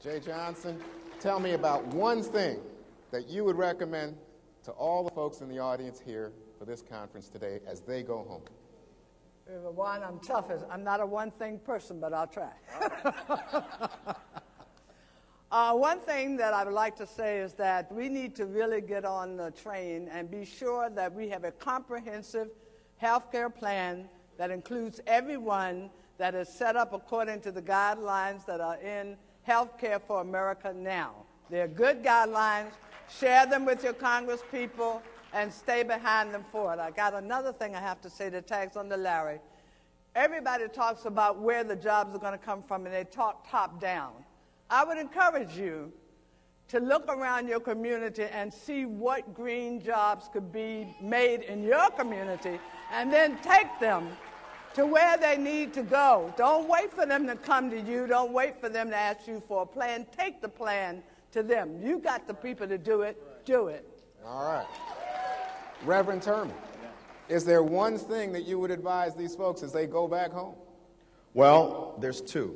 Jay Johnson, tell me about one thing that you would recommend to all the folks in the audience here for this conference today as they go home. Juan, I'm tough. I'm not a one-thing person, but I'll try. One thing that I would like to say is that we need to really get on the train and be sure that we have a comprehensive health care plan that includes everyone, that is set up according to the guidelines that are in Health Care for America now. They're good guidelines. Share them with your Congress people and stay behind them for it. I got another thing I have to say that tags on to Larry. Everybody talks about where the jobs are going to come from, and they talk top down. I would encourage you to look around your community and see what green jobs could be made in your community, and then take them to where they need to go. Don't wait for them to come to you. Don't wait for them to ask you for a plan. Take the plan to them. You got the people to do it. Do it. All right. Reverend Turman, is there one thing that you would advise these folks as they go back home? Well, there's two.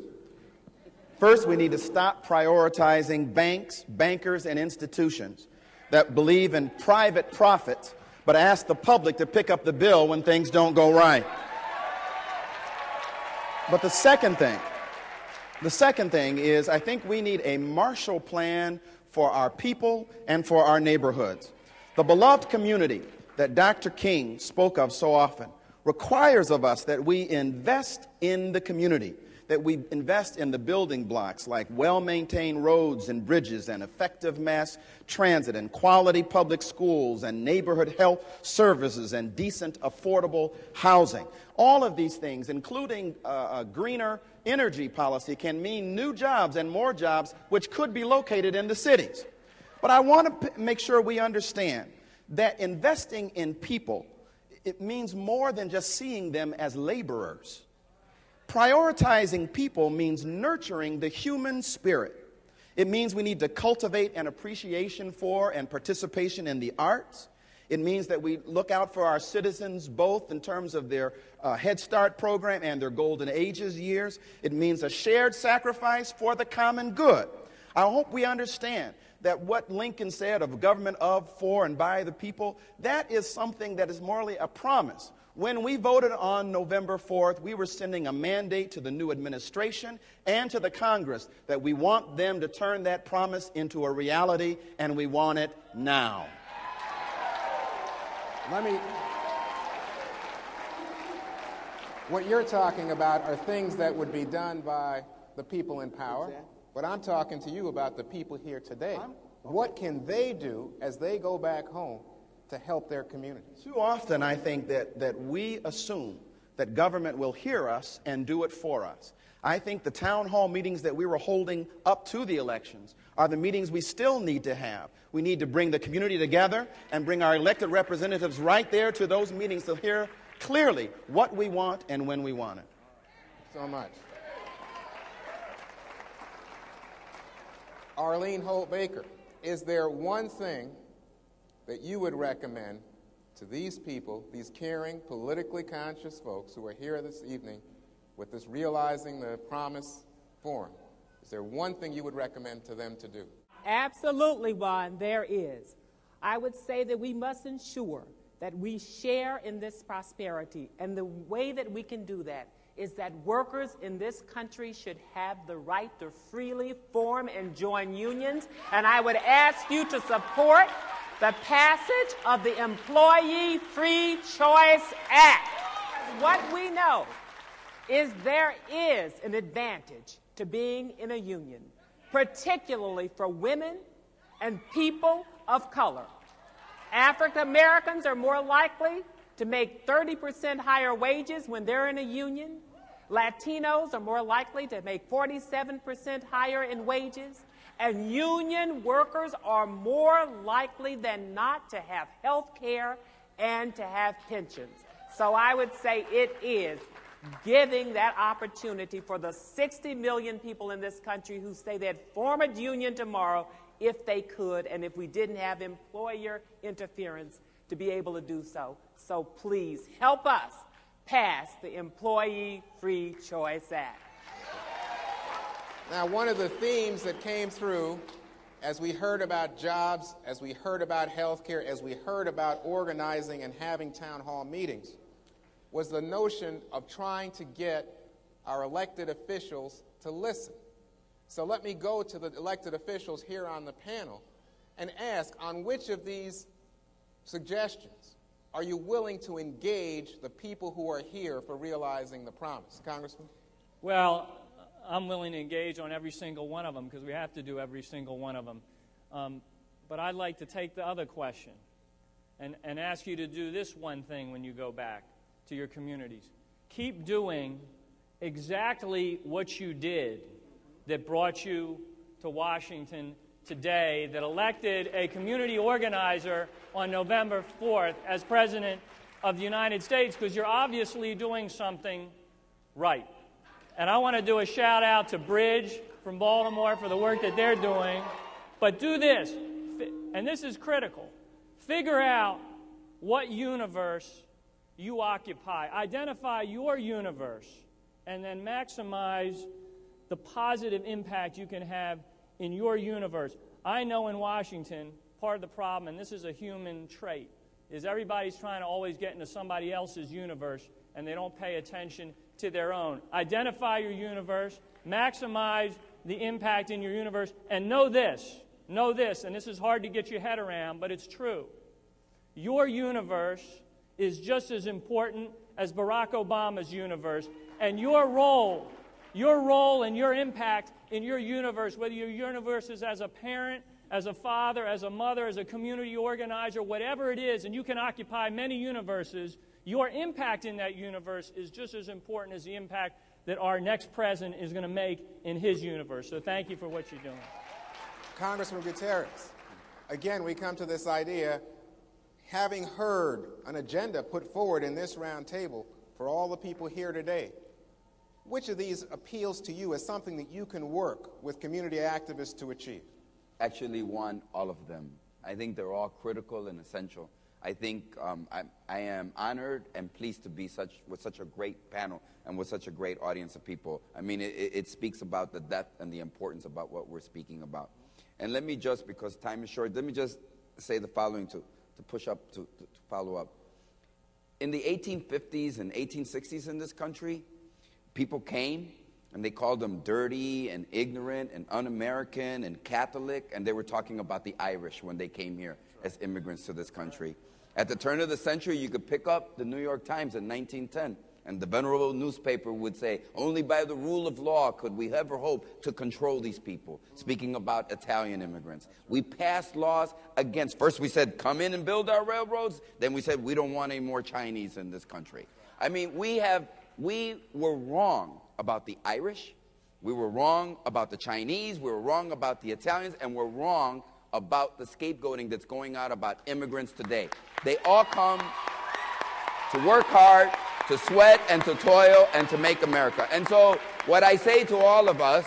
First, we need to stop prioritizing banks, bankers, and institutions that believe in private profits, but ask the public to pick up the bill when things don't go right. But the second thing is I think we need a Marshall Plan for our people and for our neighborhoods. The beloved community that Dr. King spoke of so often requires of us that we invest in the community, that we invest in the building blocks like well-maintained roads and bridges and effective mass transit and quality public schools and neighborhood health services and decent, affordable housing. All of these things, including a greener energy policy, can mean new jobs and more jobs which could be located in the cities. But I want to make sure we understand that investing in people, it means more than just seeing them as laborers. Prioritizing people means nurturing the human spirit. It means we need to cultivate an appreciation for and participation in the arts. It means that we look out for our citizens both in terms of their Head Start program and their Golden Ages years. It means a shared sacrifice for the common good. I hope we understand that what Lincoln said of government of, for, and by the people, that is something that is morally a promise. When we voted on November 4th, we were sending a mandate to the new administration and to the Congress that we want them to turn that promise into a reality, and we want it now. What you're talking about are things that would be done by the people in power, but I'm talking to you about the people here today. What can they do as they go back home to help their communities? Too often, I think that we assume that government will hear us and do it for us. I think the town hall meetings that we were holding up to the elections are the meetings we still need to have. We need to bring the community together and bring our elected representatives right there to those meetings to hear clearly what we want and when we want it. So much. Arlene Holt-Baker, is there one thing that you would recommend to these people, these caring, politically conscious folks who are here this evening with this Realizing the Promise Forum? Is there one thing you would recommend to them to do? Absolutely, Juan, there is. I would say that we must ensure that we share in this prosperity, and the way that we can do that is that workers in this country should have the right to freely form and join unions, and I would ask you to support the passage of the Employee Free Choice Act. What we know is there is an advantage to being in a union, particularly for women and people of color. African Americans are more likely to make 30% higher wages when they're in a union. Latinos are more likely to make 47% higher in wages. And union workers are more likely than not to have health care and to have pensions. So I would say it is giving that opportunity for the 60 million people in this country who say they'd form a union tomorrow if they could, and if we didn't have employer interference, to be able to do so. So please help us pass the Employee Free Choice Act. Now, one of the themes that came through as we heard about jobs, as we heard about health care, as we heard about organizing and having town hall meetings, was the notion of trying to get our elected officials to listen. So let me go to the elected officials here on the panel and ask, on which of these suggestions are you willing to engage the people who are here for realizing the promise? Congressman? Well, I'm willing to engage on every single one of them because we have to do every single one of them. But I'd like to take the other question and ask you to do this one thing when you go back to your communities. Keep doing exactly what you did that brought you to Washington today, that elected a community organizer on November 4th as President of the United States, because you're obviously doing something right. And I want to do a shout out to Bridge from Baltimore for the work that they're doing. But do this, and this is critical. Figure out what universe you occupy. Identify your universe, and then maximize the positive impact you can have in your universe. I know in Washington, part of the problem, and this is a human trait, is everybody's trying to always get into somebody else's universe, and they don't pay attention to their own. Identify your universe, maximize the impact in your universe, and know this, and this is hard to get your head around, but it's true. Your universe is just as important as Barack Obama's universe, and your role and your impact in your universe, whether your universe is as a parent, as a father, as a mother, as a community organizer, whatever it is, and you can occupy many universes, your impact in that universe is just as important as the impact that our next president is going to make in his universe. So thank you for what you're doing. Congressman Gutierrez, again, we come to this idea, having heard an agenda put forward in this round table for all the people here today, which of these appeals to you as something that you can work with community activists to achieve? Actually, Juan, all of them. I think they're all critical and essential. I think I am honored and pleased to be with such a great panel and with such a great audience of people. I mean, it speaks about the depth and the importance about what we're speaking about. And let me just, because time is short, let me just say the following to push up, to follow up. In the 1850s and 1860s in this country, people came and they called them dirty and ignorant and un-American and Catholic, and they were talking about the Irish when they came here as immigrants to this country. At the turn of the century, you could pick up the New York Times in 1910, and the venerable newspaper would say, only by the rule of law could we ever hope to control these people, speaking about Italian immigrants. We passed laws against, first we said, come in and build our railroads, then we said, we don't want any more Chinese in this country. I mean, we were wrong about the Irish, we were wrong about the Chinese, we were wrong about the Italians, and we're wrong about the scapegoating that's going on about immigrants today. They all come to work hard, to sweat and to toil and to make America. And so what I say to all of us,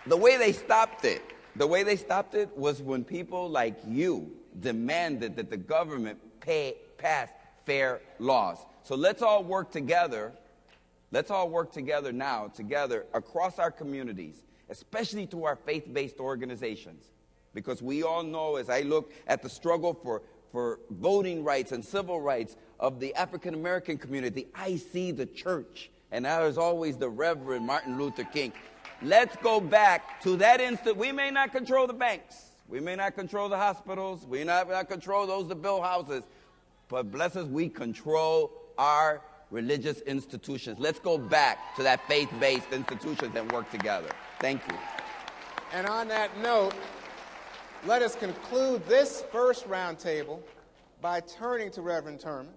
the way they stopped it was when people like you demanded that the government pass fair laws. So let's all work together. Let's all work together now, together across our communities, especially to our faith-based organizations. Because we all know, as I look at the struggle for voting rights and civil rights of the African-American community, I see the church. And that is always the Reverend Martin Luther King. Let's go back to that instant. We may not control the banks. We may not control the hospitals. We may not control those that build houses. But bless us, we control our religious institutions. Let's go back to that faith-based institutions and work together. Thank you. And on that note, let us conclude this first roundtable by turning to Reverend Turman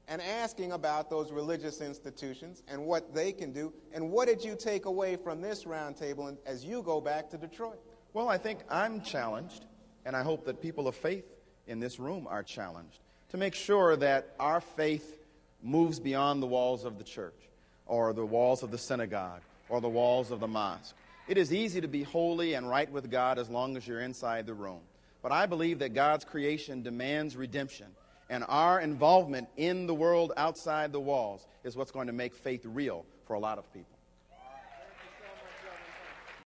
and asking about those religious institutions and what they can do. And what did you take away from this roundtable as you go back to Detroit? Well, I think I'm challenged, and I hope that people of faith in this room are challenged, to make sure that our faith moves beyond the walls of the church or the walls of the synagogue or the walls of the mosque. It is easy to be holy and right with God as long as you're inside the room. But I believe that God's creation demands redemption, and our involvement in the world outside the walls is what's going to make faith real for a lot of people.